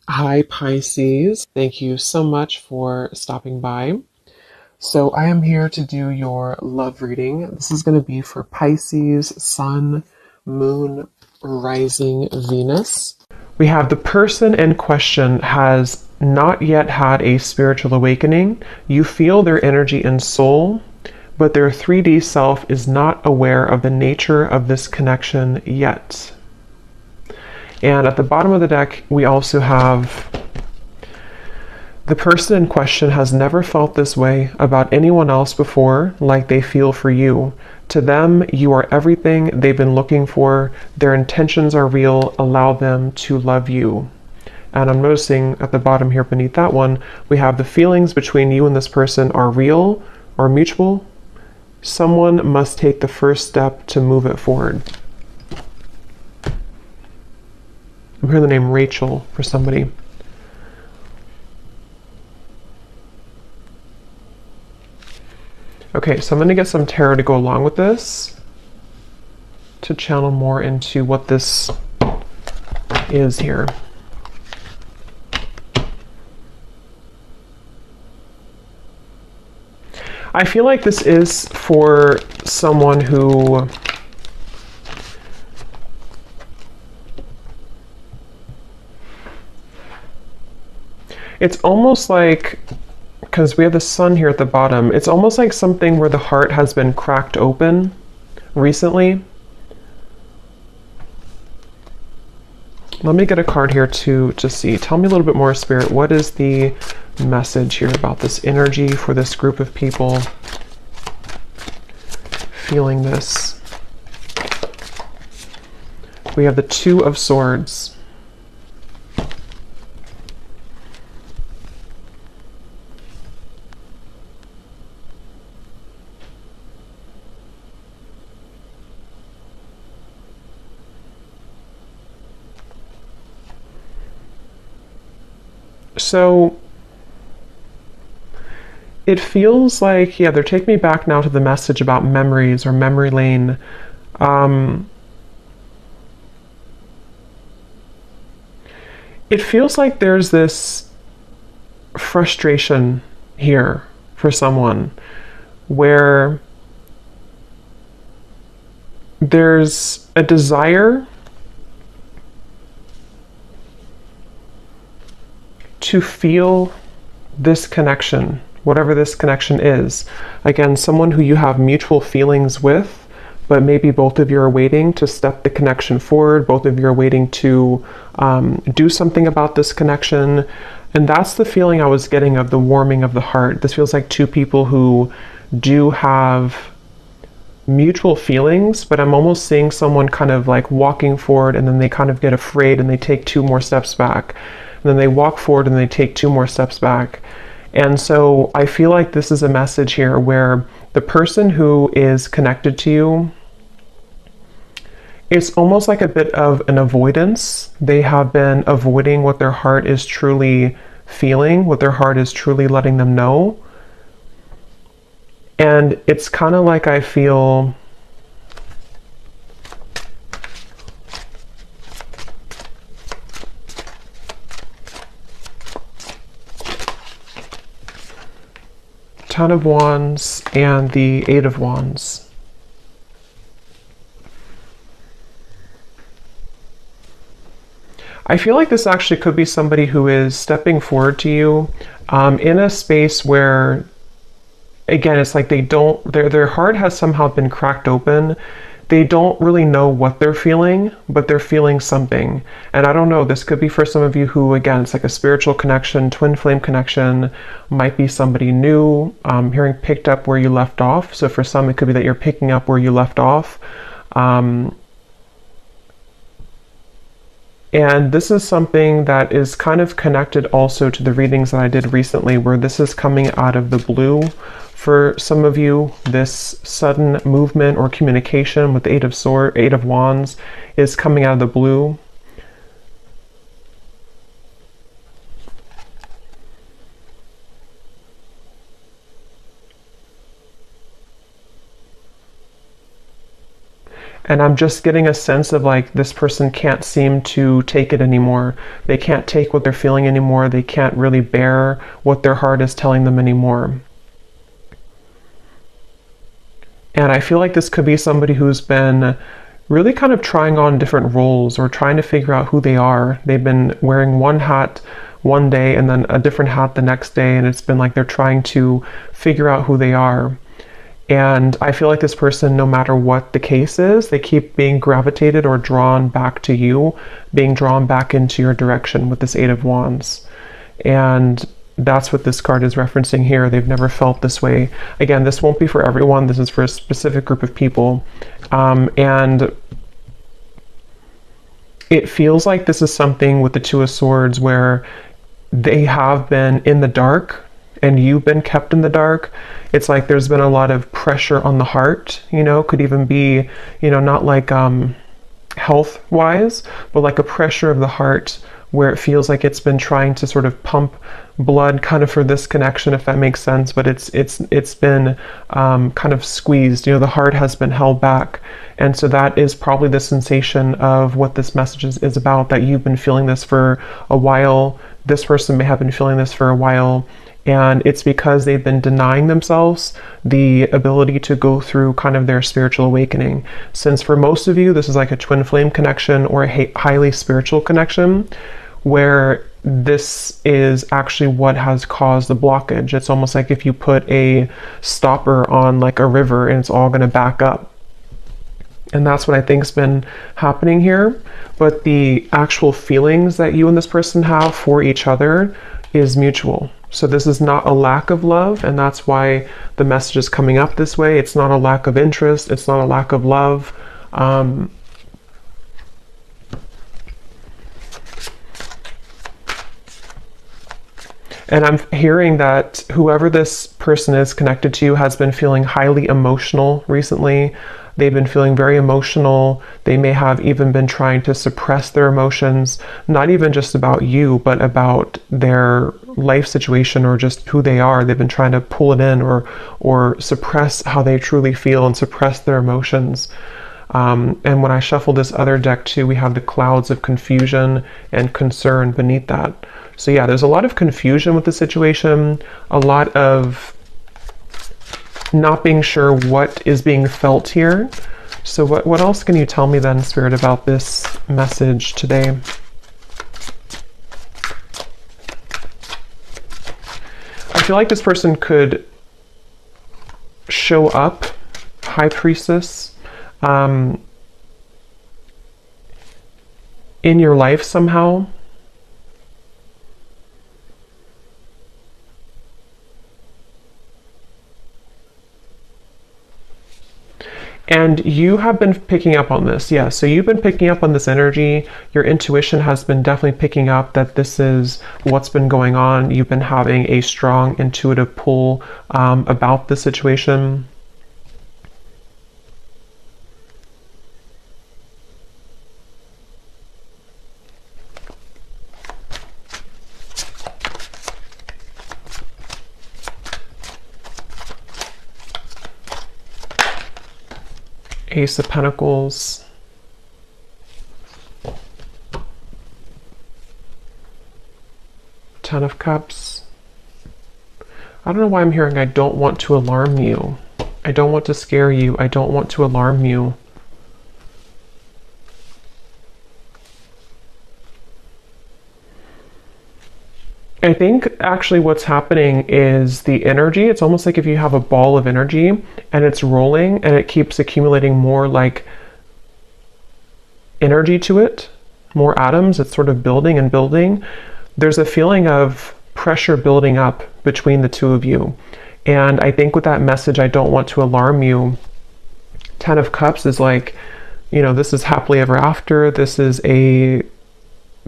Hi, Pisces. Thank you so much for stopping by. So, I am here to do your love reading. This is going to be for Pisces, Sun, Moon, Rising, Venus. We have the person in question has not yet had a spiritual awakening. You feel their energy and soul, but their 3D self is not aware of the nature of this connection yet. And at the bottom of the deck, we also have the person in question has never felt this way about anyone else before, like they feel for you. To them, you are everything they've been looking for. Their intentions are real. Allow them to love you. And I'm noticing at the bottom here beneath that one, we have the feelings between you and this person are real or mutual. Someone must take the first step to move it forward. I'm hearing the name Rachel for somebody. Okay, so I'm going to get some tarot to go along with this to channel more into what this is here. I feel like this is for someone who it's almost like, because we have the sun here at the bottom, it's almost like something where the heart has been cracked open recently. Let me get a card here to see. Tell me a little bit more, Spirit. What is the message here about this energy for this group of people feeling this? We have the Two of Swords. So it feels like, yeah, they're taking me back now to the message about memories or memory lane. It feels like there's this frustration here for someone where there's a desire to feel this connection, whatever this connection is. Again, someone who you have mutual feelings with, but maybe both of you are waiting to step the connection forward. Both of you are waiting to do something about this connection. And that's the feeling I was getting of the warming of the heart. This feels like two people who do have mutual feelings, but I'm almost seeing someone kind of like walking forward and then they kind of get afraid and they take two more steps back. And then they walk forward and they take two more steps back. And so I feel like this is a message here where the person who is connected to you, it's almost like a bit of an avoidance. They have been avoiding what their heart is truly feeling, what their heart is truly letting them know. And it's kind of like I feel Ten of Wands and the Eight of Wands. I feel like this actually could be somebody who is stepping forward to you in a space where, again, it's like they don't, their heart has somehow been cracked open. They don't really know what they're feeling, but they're feeling something. And I don't know, this could be for some of you who, again, it's like a spiritual connection, twin flame connection, might be somebody new, hearing picked up where you left off. So for some, it could be that you're picking up where you left off. And this is something that is kind of connected also to the readings that I did recently, where this is coming out of the blue. For some of you, this sudden movement or communication with the Eight of Wands is coming out of the blue. And I'm just getting a sense of like this person can't seem to take it anymore. They can't take what they're feeling anymore. They can't really bear what their heart is telling them anymore. And I feel like this could be somebody who's been really kind of trying on different roles or trying to figure out who they are. They've been wearing one hat one day and then a different hat the next day, and it's been like they're trying to figure out who they are. And I feel like this person, no matter what the case is, they keep being gravitated or drawn back to you, being drawn back into your direction with this Eight of Wands. And that's what this card is referencing here. They've never felt this way. Again, this won't be for everyone. This is for a specific group of people. And it feels like this is something with the Two of Swords where they have been in the dark and you've been kept in the dark. It's like there's been a lot of pressure on the heart, could even be, not like health wise, but like a pressure of the heart where it feels like it's been trying to sort of pump blood kind of for this connection, if that makes sense, but it's been kind of squeezed. The heart has been held back. And so that is probably the sensation of what this message is about, that you've been feeling this for a while. This person may have been feeling this for a while. And it's because they've been denying themselves the ability to go through kind of their spiritual awakening. Since for most of you, this is like a twin flame connection or a highly spiritual connection, where this is actually what has caused the blockage. It's almost like if you put a stopper on like a river and it's all going to back up. And that's what I think's been happening here. But the actual feelings that you and this person have for each other is mutual. So this is not a lack of love, and that's why the message is coming up this way. It's not a lack of interest. It's not a lack of love. And I'm hearing that whoever this person is connected to has been feeling highly emotional recently. They've been feeling very emotional. They may have even been trying to suppress their emotions, not even just about you, but about their life situation or just who they are. They've been trying to pull it in or suppress how they truly feel and suppress their emotions. And when I shuffle this other deck too, we have the clouds of confusion and concern beneath that. So yeah, there's a lot of confusion with the situation, a lot of not being sure what is being felt here. So what else can you tell me then, Spirit, about this message today? I feel like this person could show up, High Priestess, in your life somehow. And you have been picking up on this, yeah. So you've been picking up on this energy. Your intuition has been definitely picking up that this is what's been going on. You've been having a strong intuitive pull about the situation. Ace of Pentacles. Ten of Cups. I don't know why I'm hearing I don't want to alarm you. I don't want to scare you. I don't want to alarm you. I think actually what's happening is the energy. It's almost like if you have a ball of energy and it's rolling and it keeps accumulating more like energy to it, more atoms. It's sort of building and building. There's a feeling of pressure building up between the two of you. And I think with that message, I don't want to alarm you. Ten of Cups is like, this is happily ever after. This is a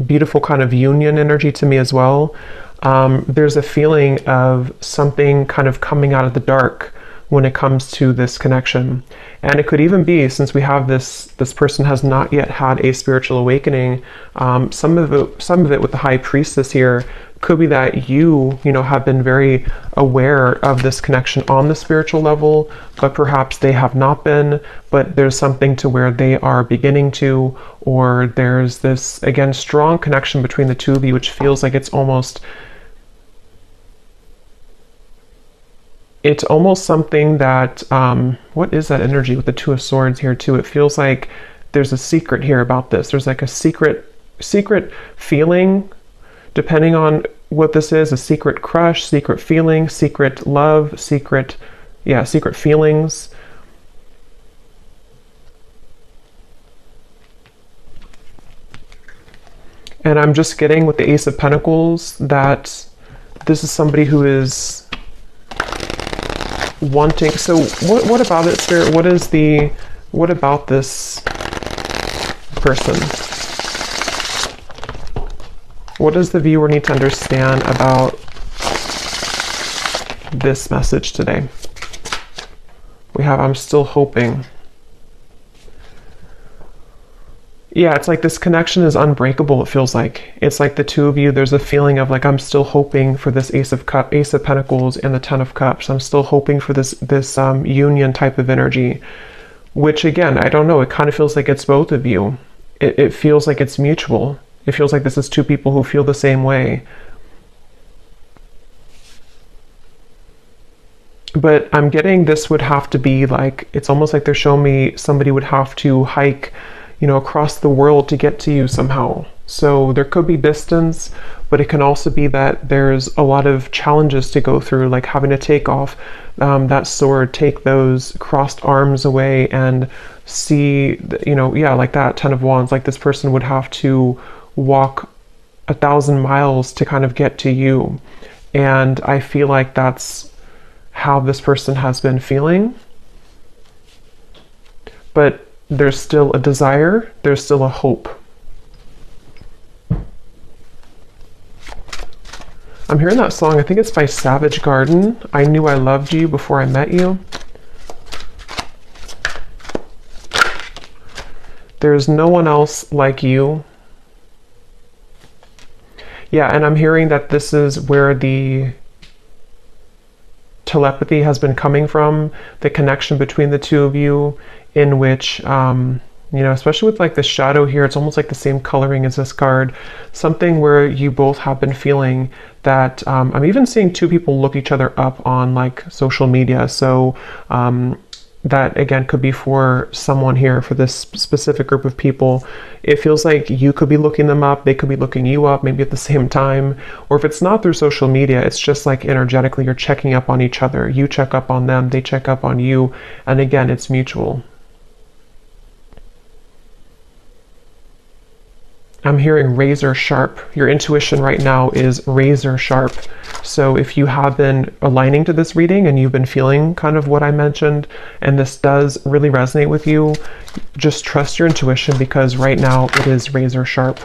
beautiful kind of union energy to me as well. There's a feeling of something kind of coming out of the dark when it comes to this connection. And it could even be, since we have this person has not yet had a spiritual awakening, some of it with the High Priestess here Could be that you know, have been very aware of this connection on the spiritual level, but perhaps they have not been, but there's something to where they are beginning to, or there's this, again, strong connection between the two of you, which feels like it's almost something that, what is that energy with the Two of Swords here too? It feels like there's a secret here about this. There's like a secret feeling, depending on what this is, a secret crush, secret feeling, secret love, secret feelings. And I'm just getting with the Ace of Pentacles that this is somebody who is wanting. So what about it, Spirit? What about this person? What does the viewer need to understand about this message today? We have, I'm still hoping. Yeah, it's like this connection is unbreakable, it feels like. It's like the two of you, there's a feeling of like, I'm still hoping for this Ace of Pentacles and the Ten of Cups. I'm still hoping for this union type of energy, which again, I don't know, it kind of feels like it's both of you. It feels like it's mutual. It feels like this is two people who feel the same way. But I'm getting this would have to be like, it's almost like they're showing me somebody would have to hike, you know, across the world to get to you somehow. So there could be distance, but it can also be that there's a lot of challenges to go through, like having to take off that sword, take those crossed arms away and see, you know, yeah, like that Ten of Wands, like this person would have to walk 1,000 miles to kind of get to you. And I feel like that's how this person has been feeling. But there's still a desire, there's still a hope. I'm hearing that song, I think it's by Savage Garden. I Knew I Loved You Before I Met You. There's no one else like you. Yeah, and I'm hearing that this is where the telepathy has been coming from, the connection between the two of you, in which, you know, especially with like the shadow here, it's almost like the same coloring as this card, something where you both have been feeling that, I'm even seeing two people look each other up on like social media. So that again could be for someone here, for this specific group of people. It feels like you could be looking them up, they could be looking you up, maybe at the same time. Or if it's not through social media, it's just like energetically you're checking up on each other. You check up on them, they check up on you. And again, it's mutual. I'm hearing razor sharp. Your intuition right now is razor sharp. So if you have been aligning to this reading and you've been feeling kind of what I mentioned, and this does really resonate with you, just trust your intuition, because right now it is razor sharp.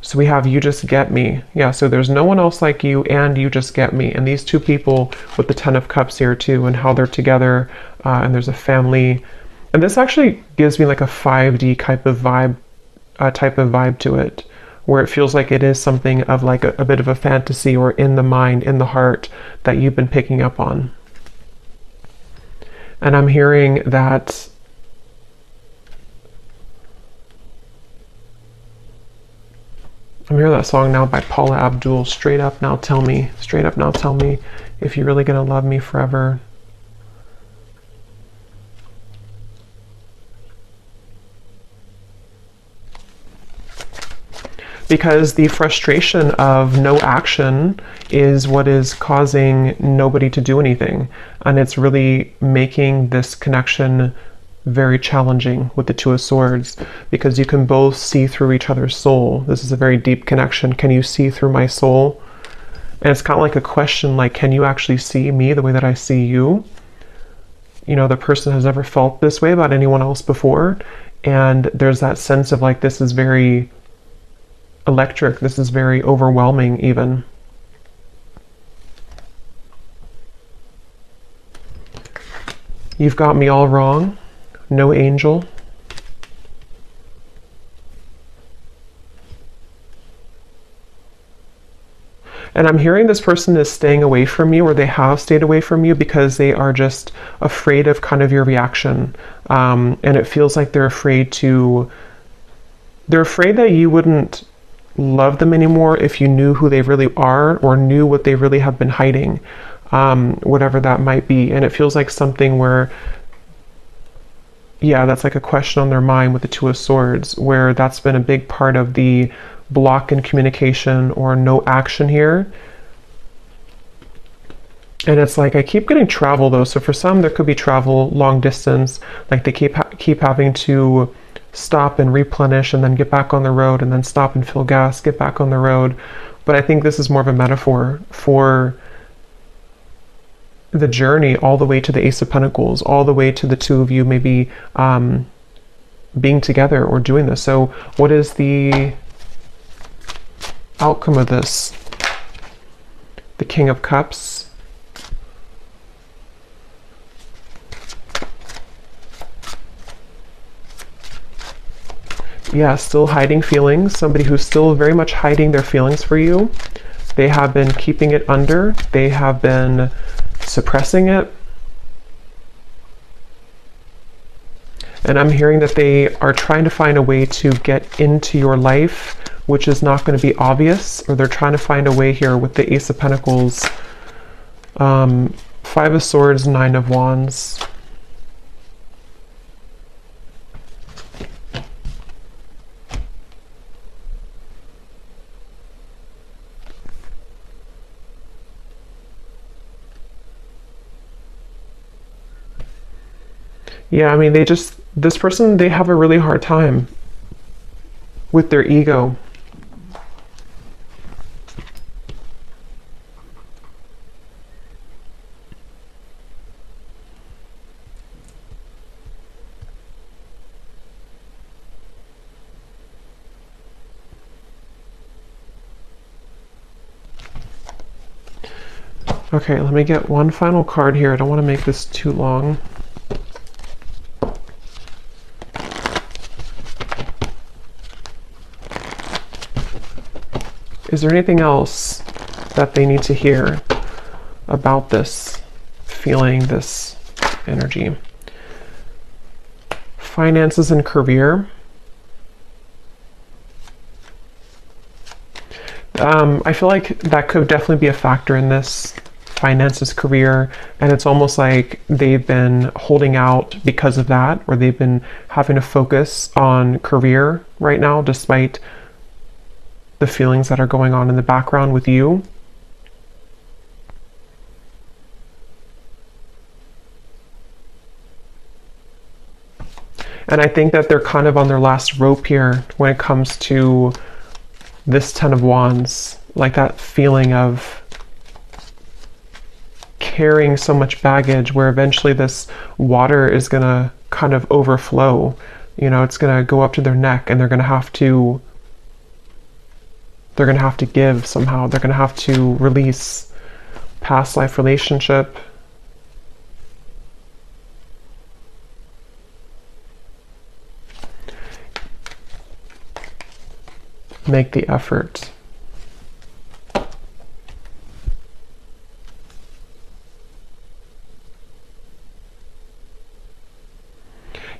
So we have You Just Get Me. Yeah, so there's no one else like you and You Just Get Me. And these two people with the Ten of Cups here too, and how they're together, and there's a family. And this actually gives me like a 5D type of vibe to it, where it feels like it is something of like a bit of a fantasy, or in the mind, in the heart, that you've been picking up on. And I'm hearing that song now by Paula Abdul, Straight Up Now Tell Me, Straight Up Now Tell Me If You're Really Gonna Love Me Forever. Because the frustration of no action is what is causing nobody to do anything. And it's really making this connection very challenging with the Two of Swords, because you can both see through each other's soul. This is a very deep connection. Can you see through my soul? And it's kind of like a question, like, can you actually see me the way that I see you? You know, the person has never felt this way about anyone else before. And there's that sense of like, this is very electric, this is very overwhelming even. You've got me all wrong, no angel. And I'm hearing this person is staying away from you, or they have stayed away from you because they are just afraid of kind of your reaction. And it feels like they're afraid that you wouldn't love them anymore if you knew who they really are, or knew what they really have been hiding, whatever that might be. And it feels like something where, yeah, that's like a question on their mind with the Two of Swords, where that's been a big part of the block in communication or no action here. And it's like, I keep getting travel though. So for some, there could be travel long distance, like they keep having to stop and replenish and then get back on the road, and then stop and fill gas, get back on the road. But I think this is more of a metaphor for the journey all the way to the Ace of Pentacles, all the way to the two of you maybe being together or doing this. So what is the outcome of this? The King of Cups. Yeah, still hiding feelings. Somebody who's still very much hiding their feelings for you. They have been keeping it under. They have been suppressing it. And I'm hearing that they are trying to find a way to get into your life, which is not going to be obvious, or they're trying to find a way here with the Ace of Pentacles, Five of Swords, Nine of Wands. Yeah, I mean, this person, they have a really hard time with their ego. Okay, let me get one final card here. I don't want to make this too long. Is there anything else that they need to hear about this feeling, this energy? Finances and career. I feel like that could definitely be a factor in this. Finances, career, and it's almost like they've been holding out because of that, or they've been having to focus on career right now, despite the feelings that are going on in the background with you. And I think that they're kind of on their last rope here when it comes to this Ten of Wands, like that feeling of carrying so much baggage, where eventually this water is going to kind of overflow. You know, it's going to go up to their neck, and they're going to have to give somehow. They're going to have to release past life relationship. Make the effort.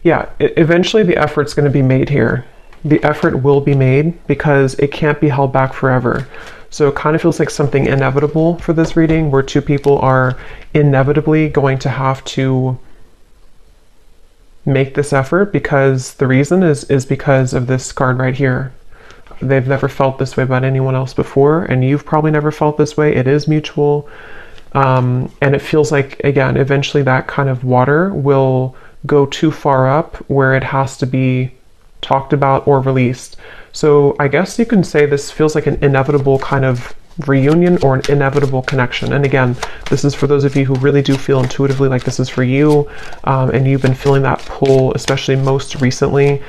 Yeah, eventually the effort's going to be made here. The effort will be made because it can't be held back forever. So it kind of feels like something inevitable for this reading, where two people are inevitably going to have to make this effort, because the reason is because of this card right here. They've never felt this way about anyone else before, and you've probably never felt this way. It is mutual. And it feels like, again, eventually that kind of water will go too far up where it has to be talked about or released. So I guess you can say this feels like an inevitable kind of reunion, or an inevitable connection. And again, this is for those of you who really do feel intuitively like this is for you, and you've been feeling that pull, especially most recently,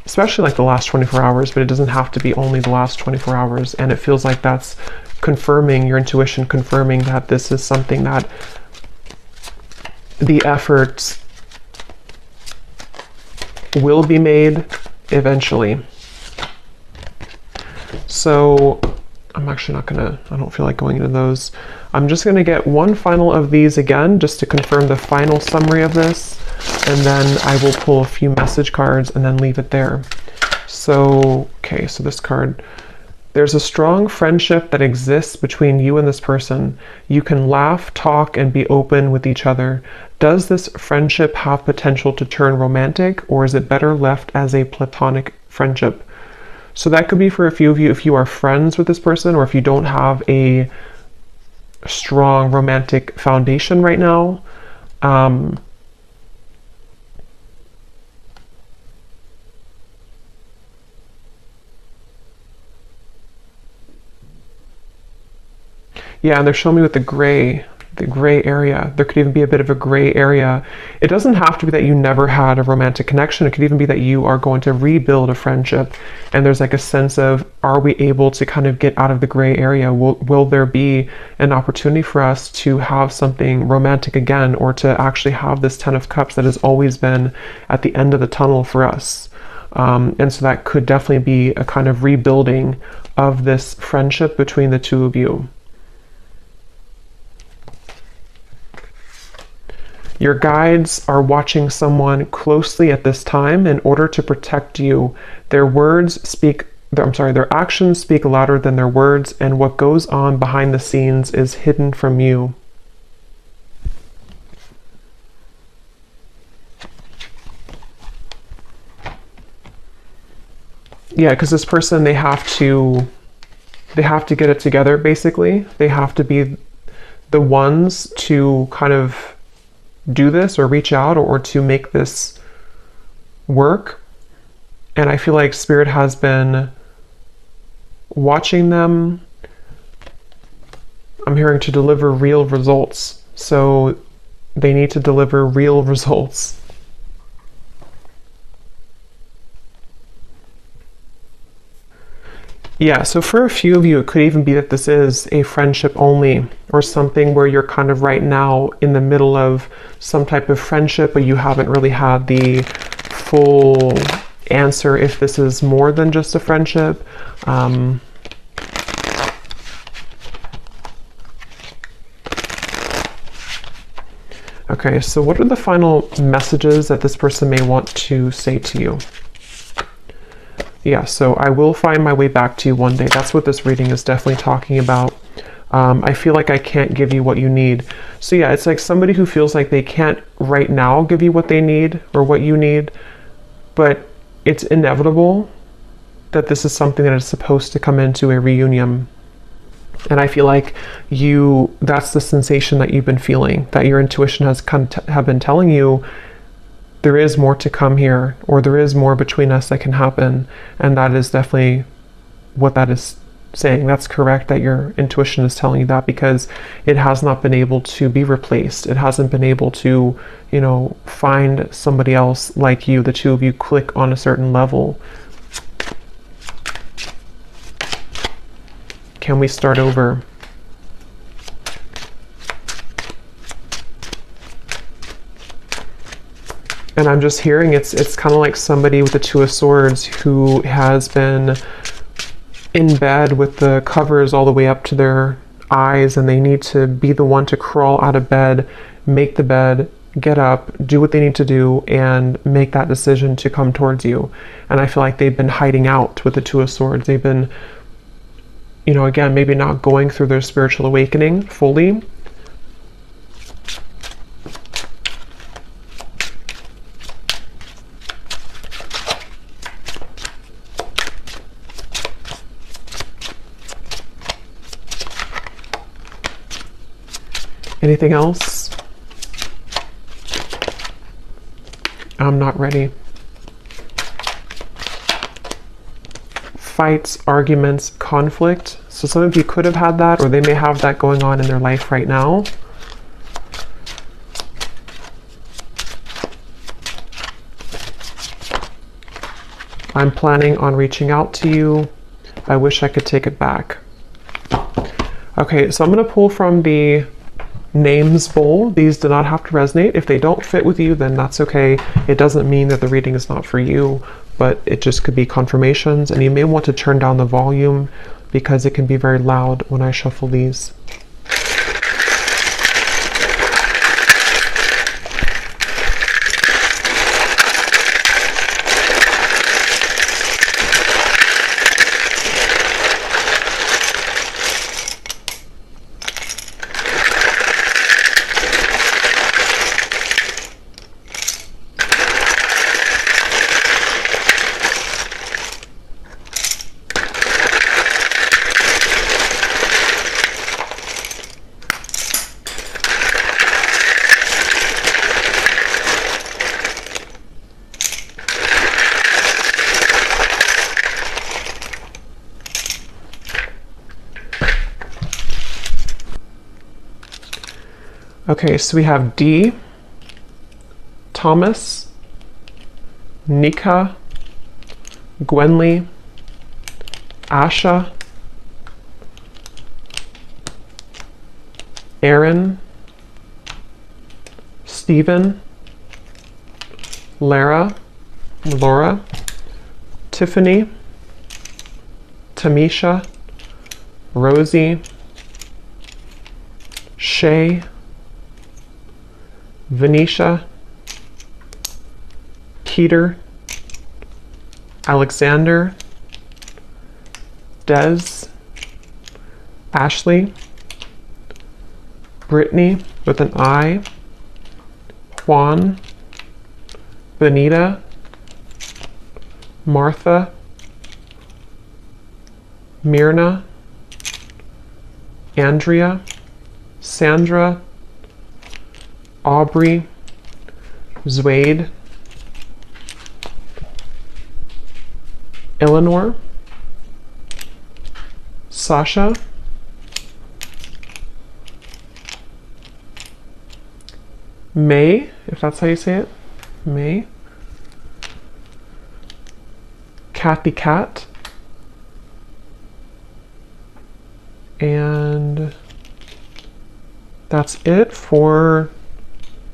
especially like the last 24 hours, but it doesn't have to be only the last 24 hours. And it feels like that's confirming your intuition, confirming that this is something that the efforts will be made eventually. So I'm actually not gonna, I don't feel like going into those. I'm just gonna get one final of these again, just to confirm the final summary of this. And then I will pull a few message cards and then leave it there. So, okay, so this card. There's a strong friendship that exists between you and this person. You can laugh, talk, and be open with each other. Does this friendship have potential to turn romantic, or is it better left as a platonic friendship? So that could be for a few of you if you are friends with this person, or if you don't have a strong romantic foundation right now. Yeah, and they're showing me with the gray area. There could even be a bit of a gray area. It doesn't have to be that you never had a romantic connection. It could even be that you are going to rebuild a friendship. And there's like a sense of, are we able to kind of get out of the gray area? Will there be an opportunity for us to have something romantic again, or to actually have this Ten of Cups that has always been at the end of the tunnel for us? And so that could definitely be a kind of rebuilding of this friendship between the two of you. Your guides are watching someone closely at this time in order to protect you. Their actions speak louder than their words, and what goes on behind the scenes is hidden from you. Yeah, because this person, they have to get it together, basically. They have to be the ones to kind of do this, or reach out, or to make this work. And I feel like Spirit has been watching them. I'm hearing to deliver real results. So they need to deliver real results. Yeah, so for a few of you, it could even be that this is a friendship only, or something where you're kind of right now in the middle of some type of friendship, but you haven't really had the full answer if this is more than just a friendship. Okay, so what are the final messages that this person may want to say to you? Yeah, so I will find my way back to you one day. That's what this reading is definitely talking about. I feel like I can't give you what you need. So yeah, it's like somebody who feels like they can't right now give you what they need or what you need, but it's inevitable that this is something that is supposed to come into a reunion. And I feel like that's the sensation that you've been feeling, that your intuition has have been telling you there is more to come here, or there is more between us that can happen. And that is definitely what that is saying. That's correct that your intuition is telling you that, because it has not been able to be replaced. It hasn't been able to, find somebody else like you. The two of you click on a certain level. Can we start over? And I'm just hearing it's kind of like somebody with the Two of Swords who has been in bed with the covers all the way up to their eyes, and they need to be the one to crawl out of bed, make the bed, get up, do what they need to do, and make that decision to come towards you. And I feel like they've been hiding out with the Two of Swords. They've been, again, maybe not going through their spiritual awakening fully. Anything else? I'm not ready. Fights, arguments, conflict. So some of you could have had that, or they may have that going on in their life right now. I'm planning on reaching out to you. I wish I could take it back. Okay, so I'm going to pull from the names bowl. These do not have to resonate. If they don't fit with you, then that's okay. It doesn't mean that the reading is not for you. but it just could be confirmations, and you may want to turn down the volume because it can be very loud when I shuffle these. Okay, so we have D, Thomas, Nika, Gwenly, Asha, Aaron, Stephen, Laura, Tiffany, Tamisha, Rosie, Shay, Venetia, Keter, Alexander, Des, Ashley, Brittany with an I, Juan, Benita, Martha, Myrna, Andrea, Sandra, Aubrey, Zwade, Eleanor, Sasha, May, if that's how you say it, May, Kathy Cat, and that's it for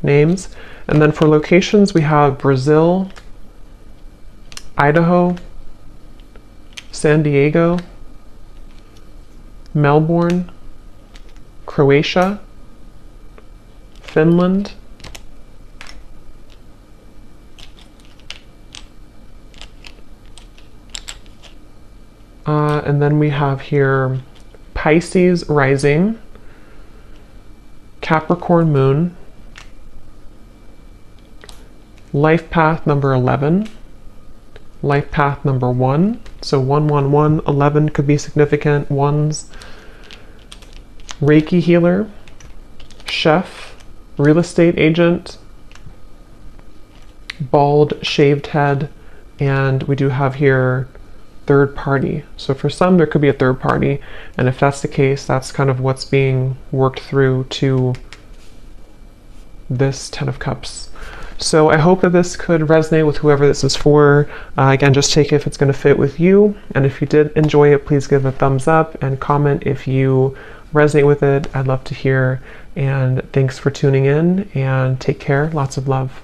names. And then for locations, we have Brazil, Idaho, San Diego, Melbourne, Croatia, Finland, and then we have here Pisces rising, Capricorn moon, life path number 11, life path number 1, so 111, 11 could be significant ones, Reiki healer, chef, real estate agent, bald shaved head, and we do have here third party. So for some there could be a third party, and if that's the case, that's kind of what's being worked through to this 10 of Cups. So I hope that this could resonate with whoever this is for. Again, just take it if it's going to fit with you, and if you did enjoy it, please give a thumbs up and comment if you resonate with it. I'd love to hear, and thanks for tuning in, and take care. Lots of love.